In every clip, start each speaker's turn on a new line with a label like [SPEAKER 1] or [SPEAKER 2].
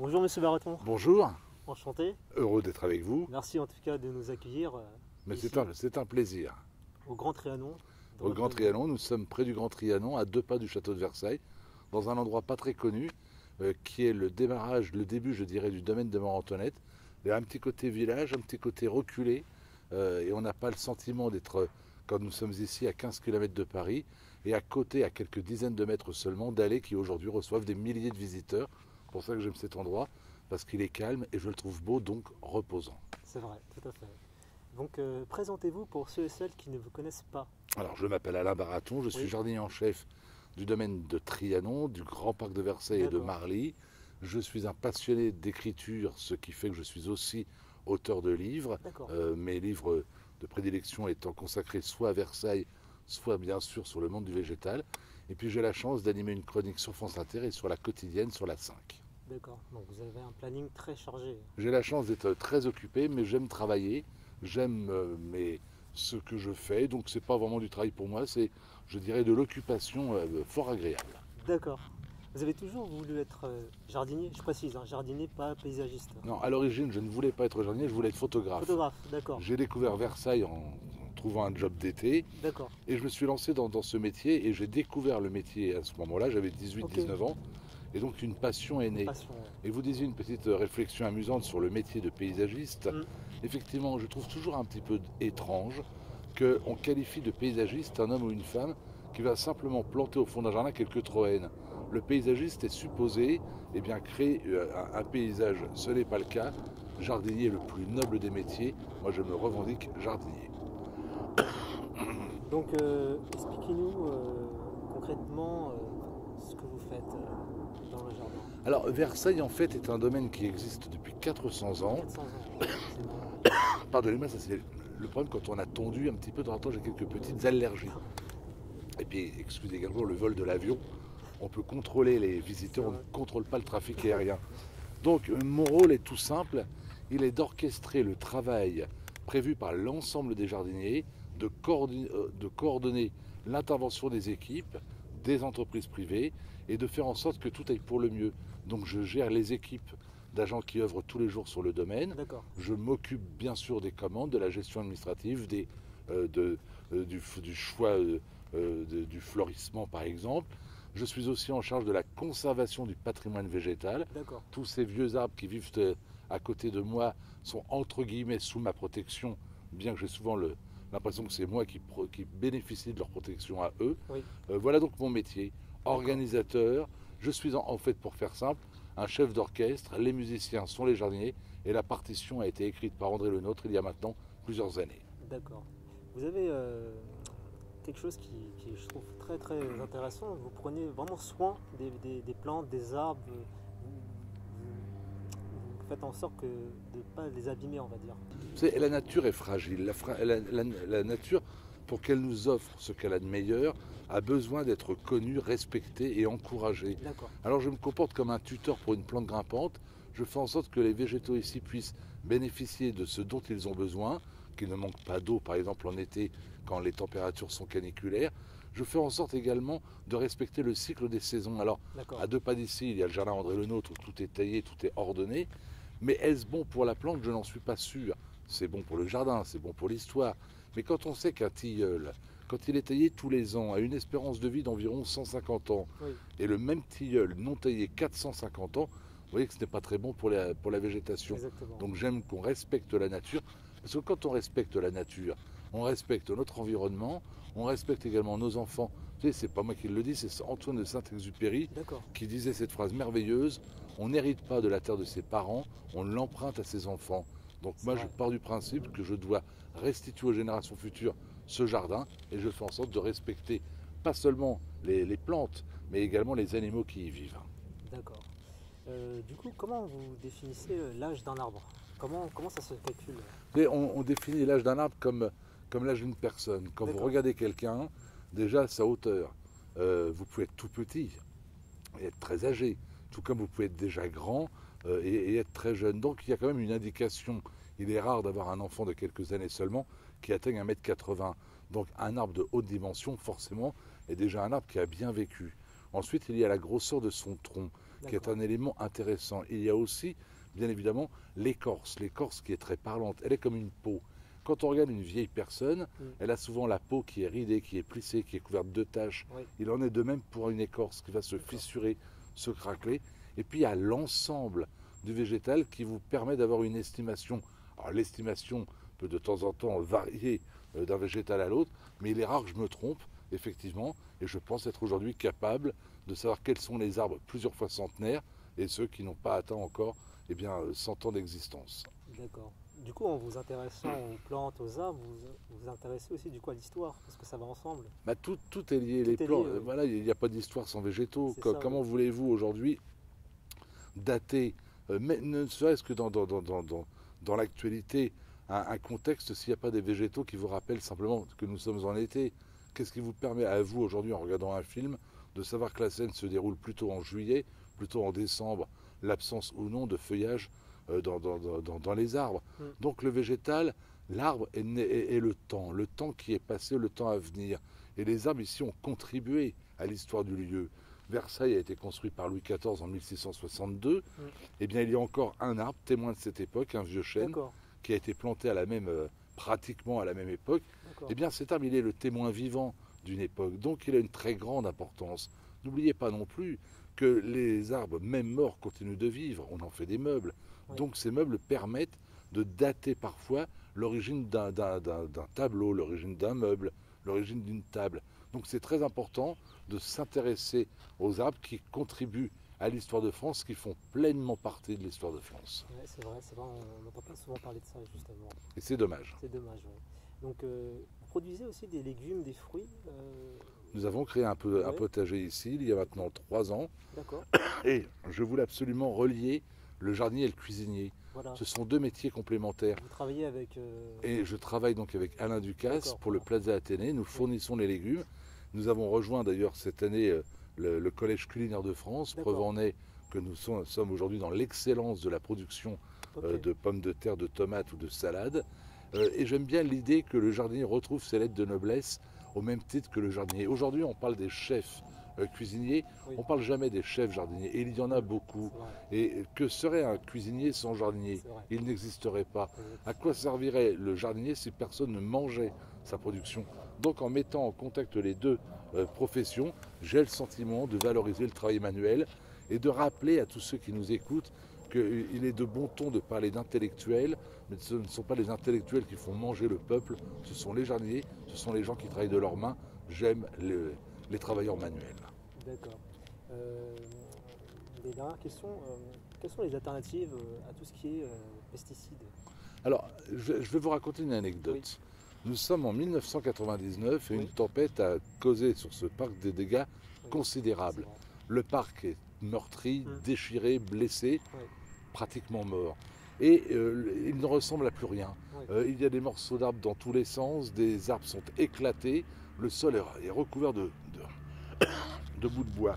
[SPEAKER 1] Bonjour Monsieur Baraton,
[SPEAKER 2] Bonjour,
[SPEAKER 1] enchanté.
[SPEAKER 2] heureux d'être avec vous,
[SPEAKER 1] Merci en tout cas de nous accueillir
[SPEAKER 2] mais
[SPEAKER 1] ici
[SPEAKER 2] c'est un plaisir.
[SPEAKER 1] au Grand Trianon. dans
[SPEAKER 2] Au
[SPEAKER 1] votre
[SPEAKER 2] Grand
[SPEAKER 1] maison.
[SPEAKER 2] Trianon, nous sommes près du Grand Trianon, à 2 pas du château de Versailles, dans un endroit pas très connu, qui est le démarrage, le début, je dirais, du domaine de Marie-Antoinette. Il y a un petit côté village, un petit côté reculé, et on n'a pas le sentiment d'être, quand nous sommes ici, à 15 km de Paris, et à côté, à quelques dizaines de mètres seulement, d'allées qui aujourd'hui reçoivent des milliers de visiteurs. C'est pour ça que j'aime cet endroit, parce qu'il est calme et je le trouve beau, donc reposant.
[SPEAKER 1] C'est vrai, tout à fait. Donc présentez-vous pour ceux et celles qui ne vous connaissent pas.
[SPEAKER 2] Alors, je m'appelle Alain Baraton, je suis
[SPEAKER 1] Oui.
[SPEAKER 2] jardinier en chef du domaine de Trianon, du Grand Parc de Versailles et de
[SPEAKER 1] D'accord.
[SPEAKER 2] Marly. Je suis un passionné d'écriture, ce qui fait que je suis aussi auteur de livres.
[SPEAKER 1] D'accord.
[SPEAKER 2] Mes livres de prédilection étant consacrés soit à Versailles, soit bien sûr sur le monde du végétal. Et puis j'ai la chance d'animer une chronique sur France Inter et sur la quotidienne sur la 5.
[SPEAKER 1] D'accord. Donc vous avez un planning très chargé.
[SPEAKER 2] J'ai la chance d'être très occupé, mais j'aime travailler, j'aime ce que je fais, donc c'est pas vraiment du travail pour moi, c'est, je dirais, de l'occupation fort agréable.
[SPEAKER 1] D'accord. Vous avez toujours voulu être jardinier, je précise, hein, jardinier, pas paysagiste.
[SPEAKER 2] Non, à l'origine, je ne voulais pas être jardinier, je voulais être photographe.
[SPEAKER 1] Photographe, d'accord.
[SPEAKER 2] J'ai découvert Versailles en trouvant un job d'été
[SPEAKER 1] D'accord.
[SPEAKER 2] et je me suis lancé dans ce métier et j'ai découvert le métier à ce moment-là, j'avais 18-19 ans et donc une passion est née.
[SPEAKER 1] Passion.
[SPEAKER 2] Et vous disiez une petite réflexion amusante sur le métier de paysagiste.
[SPEAKER 1] Mm.
[SPEAKER 2] Effectivement, je trouve toujours un petit peu étrange qu'on qualifie de paysagiste un homme ou une femme qui va simplement planter au fond d'un jardin quelques troènes. Le paysagiste est supposé créer un paysage. Ce n'est pas le cas. Jardinier est le plus noble des métiers. Moi, je me revendique jardinier.
[SPEAKER 1] Donc expliquez-nous concrètement ce que vous faites dans le jardin.
[SPEAKER 2] Alors, Versailles, en fait, est un domaine qui existe depuis 400 ans.
[SPEAKER 1] 400 ans. C'est bon.
[SPEAKER 2] Pardonnez-moi, ça c'est le problème quand on a tondu un petit peu. De temps en temps, j'ai quelques petites allergies. Et puis, excusez également le vol de l'avion. On peut contrôler les visiteurs, on ne contrôle pas le trafic aérien. Donc, mon rôle est tout simple. Il est d'orchestrer le travail prévu par l'ensemble des jardiniers, de coordonner l'intervention des équipes, des entreprises privées et de faire en sorte que tout aille pour le mieux. Donc, je gère les équipes d'agents qui œuvrent tous les jours sur le domaine.
[SPEAKER 1] D'accord.
[SPEAKER 2] Je m'occupe bien sûr des commandes, de la gestion administrative, du choix du florissement par exemple. Je suis aussi en charge de la conservation du patrimoine végétal.
[SPEAKER 1] D'accord.
[SPEAKER 2] Tous ces vieux arbres qui vivent à côté de moi sont entre guillemets sous ma protection, bien que j'ai souvent l'impression que c'est moi qui bénéficie de leur protection à eux.
[SPEAKER 1] Oui.
[SPEAKER 2] Voilà donc mon métier. Organisateur, je suis en fait, pour faire simple, un chef d'orchestre. Les musiciens sont les jardiniers et la partition a été écrite par André Lenôtre il y a maintenant plusieurs années.
[SPEAKER 1] D'accord. Vous avez quelque chose qui je trouve très très intéressant. Vous prenez vraiment soin des plantes, des arbres. Vous faites en sorte de ne pas les abîmer, on va dire.
[SPEAKER 2] La nature est fragile. La nature, pour qu'elle nous offre ce qu'elle a de meilleur, a besoin d'être connue, respectée et encouragée.
[SPEAKER 1] D'accord.
[SPEAKER 2] Alors je me comporte comme un tuteur pour une plante grimpante. Je fais en sorte que les végétaux ici puissent bénéficier de ce dont ils ont besoin, qu'ils ne manquent pas d'eau par exemple en été quand les températures sont caniculaires. Je fais en sorte également de respecter le cycle des saisons. Alors à 2 pas d'ici, il y a le jardin André Lenôtre où tout est taillé, tout est ordonné. Mais est-ce bon pour la plante? Je n'en suis pas sûr. C'est bon pour le jardin, c'est bon pour l'histoire. Mais quand on sait qu'un tilleul, quand il est taillé tous les ans, a une espérance de vie d'environ 150 ans,
[SPEAKER 1] Oui.
[SPEAKER 2] et le même tilleul non taillé 450 ans, vous voyez que ce n'est pas très bon pour la végétation.
[SPEAKER 1] Exactement.
[SPEAKER 2] Donc j'aime qu'on respecte la nature, parce que quand on respecte la nature, on respecte notre environnement, on respecte également nos enfants. Tu sais, c'est pas moi qui le dis, c'est Antoine de Saint-Exupéry qui disait cette phrase merveilleuse: on n'hérite pas de la terre de ses parents, on l'emprunte à ses enfants. Donc moi, je pars du principe que je dois restituer aux générations futures ce jardin, et je fais en sorte de respecter pas seulement les plantes, mais également les animaux qui y vivent.
[SPEAKER 1] D'accord. Du coup, comment vous définissez l'âge d'un arbre? Comment ça se calcule?
[SPEAKER 2] Et on définit l'âge d'un arbre comme l'âge d'une personne. Quand vous regardez quelqu'un, déjà sa hauteur, vous pouvez être tout petit et être très âgé, tout comme vous pouvez être déjà grand et être très jeune. Donc il y a quand même une indication. Il est rare d'avoir un enfant de quelques années seulement qui atteigne 1,80 m. Donc un arbre de haute dimension, forcément, est déjà un arbre qui a bien vécu. Ensuite, il y a la grosseur de son tronc. qui est un élément intéressant. Il y a aussi, bien évidemment, l'écorce. L'écorce qui est très parlante, elle est comme une peau. Quand on regarde une vieille personne, elle a souvent la peau qui est ridée, qui est plissée, qui est couverte de taches.
[SPEAKER 1] Oui.
[SPEAKER 2] Il en est de même pour une écorce qui va se fissurer, se craqueler. Et puis il y a l'ensemble du végétal qui vous permet d'avoir une estimation. Alors l'estimation peut de temps en temps varier d'un végétal à l'autre, mais il est rare que je me trompe, effectivement, et je pense être aujourd'hui capable de savoir quels sont les arbres plusieurs fois centenaires et ceux qui n'ont pas atteint encore 100 ans d'existence.
[SPEAKER 1] D'accord. Du coup, en vous intéressant aux plantes, aux arbres, vous vous intéressez aussi du coup à l'histoire, parce que ça va ensemble.
[SPEAKER 2] Tout est lié,
[SPEAKER 1] Tout
[SPEAKER 2] les
[SPEAKER 1] est
[SPEAKER 2] plantes,
[SPEAKER 1] lié, oui.
[SPEAKER 2] voilà, il n'y a pas d'histoire sans végétaux.
[SPEAKER 1] C'est ça,
[SPEAKER 2] Comment
[SPEAKER 1] oui.
[SPEAKER 2] voulez-vous aujourd'hui dater, ne serait-ce que dans l'actualité, un contexte s'il n'y a pas des végétaux qui vous rappellent simplement que nous sommes en été? Qu'est-ce qui vous permet à vous aujourd'hui, en regardant un film, de savoir que la scène se déroule plutôt en juillet, plutôt en décembre, l'absence ou non de feuillage dans les arbres? Donc le végétal, l'arbre est le temps qui est passé, le temps à venir. Et les arbres ici ont contribué à l'histoire du lieu. Versailles a été construit par Louis XIV en 1662. Eh bien, il y a encore un arbre témoin de cette époque, un vieux chêne,
[SPEAKER 1] D'accord.
[SPEAKER 2] qui a été planté pratiquement à la même époque.
[SPEAKER 1] D'accord.
[SPEAKER 2] Eh bien, cet arbre, il est le témoin vivant d'une époque. Donc, il a une très grande importance. N'oubliez pas non plus que les arbres, même morts, continuent de vivre. On en fait des meubles.
[SPEAKER 1] Oui.
[SPEAKER 2] Donc, ces meubles permettent de dater parfois l'origine d'un tableau, l'origine d'un meuble, l'origine d'une table. Donc, c'est très important de s'intéresser aux arbres qui contribuent à l'histoire de France, qui font pleinement partie de l'histoire de France.
[SPEAKER 1] Ouais, c'est vrai, on n'entend pas souvent parler de ça justement.
[SPEAKER 2] Et c'est dommage.
[SPEAKER 1] C'est dommage, ouais. Donc, vous produisez aussi des légumes, des fruits.
[SPEAKER 2] Nous avons créé un
[SPEAKER 1] Ouais.
[SPEAKER 2] potager ici, il y a maintenant 3 ans,
[SPEAKER 1] D'accord.
[SPEAKER 2] et je voulais absolument relier le jardinier et le cuisinier.
[SPEAKER 1] Voilà.
[SPEAKER 2] Ce sont deux métiers complémentaires.
[SPEAKER 1] Vous travaillez avec.
[SPEAKER 2] Et je travaille donc avec Alain Ducasse
[SPEAKER 1] D'accord.
[SPEAKER 2] pour le Plaza Athénée. Nous fournissons les légumes. Nous avons rejoint d'ailleurs cette année le Collège culinaire de France.
[SPEAKER 1] D'accord.
[SPEAKER 2] Preuve en est que nous sommes aujourd'hui dans l'excellence de la production
[SPEAKER 1] Ok.
[SPEAKER 2] de pommes de terre, de tomates ou de salades. Et j'aime bien l'idée que le jardinier retrouve ses lettres de noblesse au même titre que le jardinier. Aujourd'hui, on parle des chefs cuisiniers,
[SPEAKER 1] Oui.
[SPEAKER 2] on ne parle jamais des chefs jardiniers. Et il y en a beaucoup.
[SPEAKER 1] C'est vrai.
[SPEAKER 2] Et que serait un cuisinier sans jardinier?
[SPEAKER 1] C'est vrai.
[SPEAKER 2] Il n'existerait pas.
[SPEAKER 1] Exact.
[SPEAKER 2] À quoi servirait le jardinier si personne ne mangeait sa production? Donc en mettant en contact les deux professions, j'ai le sentiment de valoriser le travail manuel et de rappeler à tous ceux qui nous écoutent qu'il est de bon ton de parler d'intellectuels, mais ce ne sont pas les intellectuels qui font manger le peuple, ce sont les jardiniers, ce sont les gens qui travaillent de leurs mains. J'aime les travailleurs manuels.
[SPEAKER 1] D'accord. Des dernières questions. Quelles sont les alternatives à tout ce qui est pesticides?
[SPEAKER 2] Alors, je vais vous raconter une anecdote. Nous sommes en 1999 et
[SPEAKER 1] Oui.
[SPEAKER 2] une tempête a causé sur ce parc des dégâts
[SPEAKER 1] Oui.
[SPEAKER 2] considérables.
[SPEAKER 1] C'est vrai.
[SPEAKER 2] Le parc est meurtri, déchiré, blessé,
[SPEAKER 1] Oui.
[SPEAKER 2] pratiquement mort. Et il ne ressemble à plus rien.
[SPEAKER 1] Oui.
[SPEAKER 2] Il y a des morceaux d'arbres dans tous les sens, des arbres sont éclatés, le sol est recouvert de bouts de bois.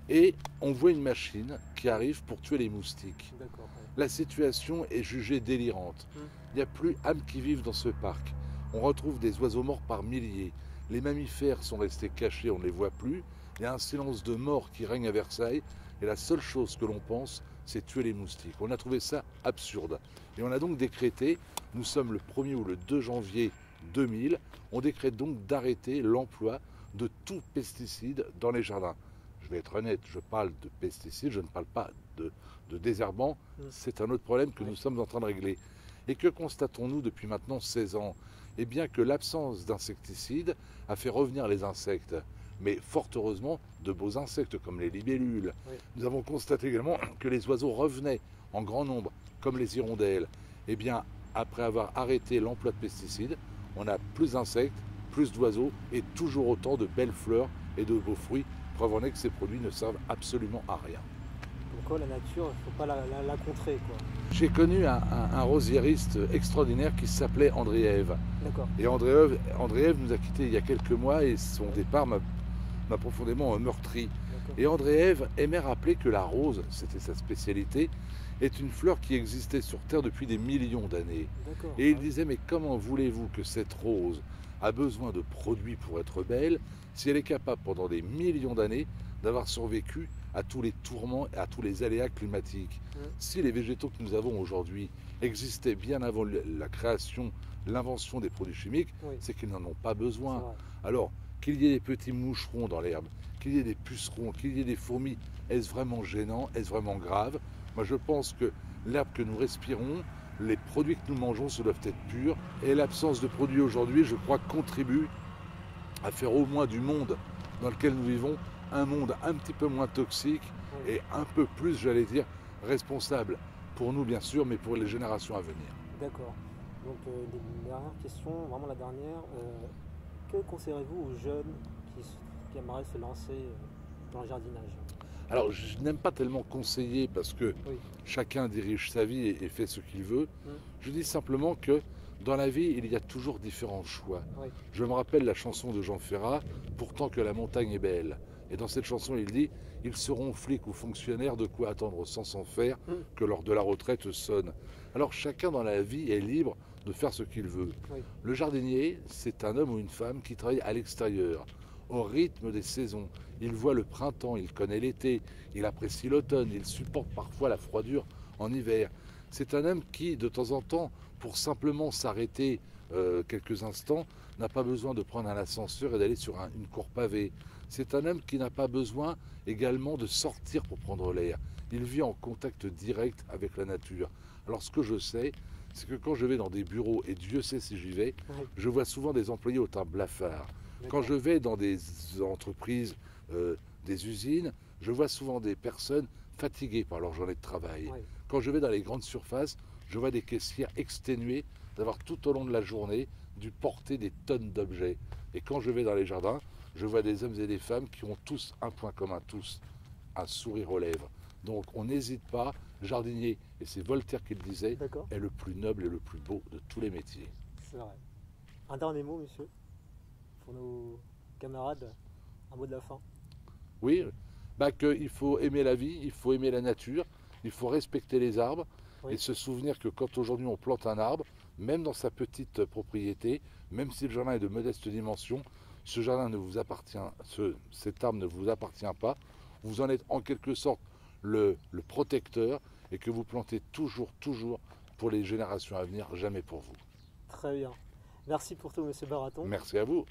[SPEAKER 2] Et on voit une machine qui arrive pour tuer les moustiques.
[SPEAKER 1] D'accord. Ouais.
[SPEAKER 2] La situation est jugée délirante. Il n'y a plus âme qui vivent dans ce parc. On retrouve des oiseaux morts par milliers. Les mammifères sont restés cachés, on ne les voit plus. Il y a un silence de mort qui règne à Versailles. Et la seule chose que l'on pense, c'est tuer les moustiques. On a trouvé ça absurde. Et on a donc décrété, nous sommes le 1er ou le 2 janvier 2000, on décrète donc d'arrêter l'emploi de tout pesticide dans les jardins. Je vais être honnête, je parle de pesticides, je ne parle pas de désherbants. C'est un autre problème que nous sommes en train de régler. Et que constatons-nous depuis maintenant 16 ans? Eh bien que l'absence d'insecticides a fait revenir les insectes. Mais fort heureusement, de beaux insectes comme les libellules.
[SPEAKER 1] Oui.
[SPEAKER 2] Nous avons constaté également que les oiseaux revenaient en grand nombre, comme les hirondelles. Eh bien, après avoir arrêté l'emploi de pesticides, on a plus d'insectes, plus d'oiseaux et toujours autant de belles fleurs et de beaux fruits. Preuve en est que ces produits ne servent absolument à rien.
[SPEAKER 1] Comme quoi, la nature, il ne faut pas la contrer, quoi.
[SPEAKER 2] J'ai connu un rosiériste extraordinaire qui s'appelait André-Ève.
[SPEAKER 1] D'accord.
[SPEAKER 2] Et André-Ève nous a quittés il y a quelques mois et son départ m'a profondément meurtri.
[SPEAKER 1] D'accord.
[SPEAKER 2] Et André-Ève aimait rappeler que la rose, c'était sa spécialité, est une fleur qui existait sur Terre depuis des millions d'années.
[SPEAKER 1] D'accord.
[SPEAKER 2] Et il disait, mais comment voulez-vous que cette rose a besoin de produits pour être belle si elle est capable pendant des millions d'années d'avoir survécu à tous les tourments et à tous les aléas climatiques. Si les végétaux que nous avons aujourd'hui existaient bien avant la création, l'invention des produits chimiques, c'est qu'ils n'en ont pas besoin. Alors, qu'il y ait des petits moucherons dans l'herbe, qu'il y ait des pucerons, qu'il y ait des fourmis, est-ce vraiment gênant? Est-ce vraiment grave? Moi, je pense que l'herbe que nous respirons, les produits que nous mangeons, ce doivent être purs. Et l'absence de produits aujourd'hui, je crois, contribue à faire au moins du monde dans lequel nous vivons un monde un petit peu moins toxique et un peu plus, j'allais dire, responsable. Pour nous, bien sûr, mais pour les générations à venir.
[SPEAKER 1] D'accord. Donc, des dernières questions, vraiment la dernière. Que conseillerez-vous aux jeunes qui aimeraient se lancer dans le jardinage?
[SPEAKER 2] Alors, je n'aime pas tellement conseiller parce que chacun dirige sa vie et fait ce qu'il veut. Je dis simplement que dans la vie, il y a toujours différents choix. Je me rappelle la chanson de Jean Ferrat, Pourtant que la montagne est belle. Et dans cette chanson, il dit « Ils seront flics ou fonctionnaires, de quoi attendre sans s'en faire, que l'heure de la retraite sonne. » Alors chacun dans la vie est libre de faire ce qu'il veut. Le jardinier, c'est un homme ou une femme qui travaille à l'extérieur, au rythme des saisons. Il voit le printemps, il connaît l'été, il apprécie l'automne, il supporte parfois la froidure en hiver. C'est un homme qui, de temps en temps, pour simplement s'arrêter quelques instants, n'a pas besoin de prendre un ascenseur et d'aller sur une cour pavée. C'est un homme qui n'a pas besoin également de sortir pour prendre l'air. Il vit en contact direct avec la nature. Alors ce que je sais, c'est que quand je vais dans des bureaux, et Dieu sait si j'y vais, je vois souvent des employés au teint blafard. Quand je vais dans des entreprises, des usines, je vois souvent des personnes fatiguées par leur journée de travail. Quand je vais dans les grandes surfaces, je vois des caissières exténuées d'avoir tout au long de la journée dû porter des tonnes d'objets. Et quand je vais dans les jardins, je vois des hommes et des femmes qui ont tous un point commun, tous, un sourire aux lèvres. Donc on n'hésite pas, jardinier, et c'est Voltaire qui le disait, est le plus noble et le plus beau de tous les métiers.
[SPEAKER 1] C'est vrai. Un dernier mot, monsieur, pour nos camarades, un mot de la fin.
[SPEAKER 2] Oui, qu'il faut aimer la vie, il faut aimer la nature, il faut respecter les arbres et se souvenir que quand aujourd'hui on plante un arbre, même dans sa petite propriété, même si le jardin est de modeste dimension, ce jardin ne vous appartient, cet arbre ne vous appartient pas. Vous en êtes en quelque sorte le protecteur et que vous plantez toujours pour les générations à venir, jamais pour vous.
[SPEAKER 1] Très bien. Merci pour tout, monsieur Baraton.
[SPEAKER 2] Merci à vous.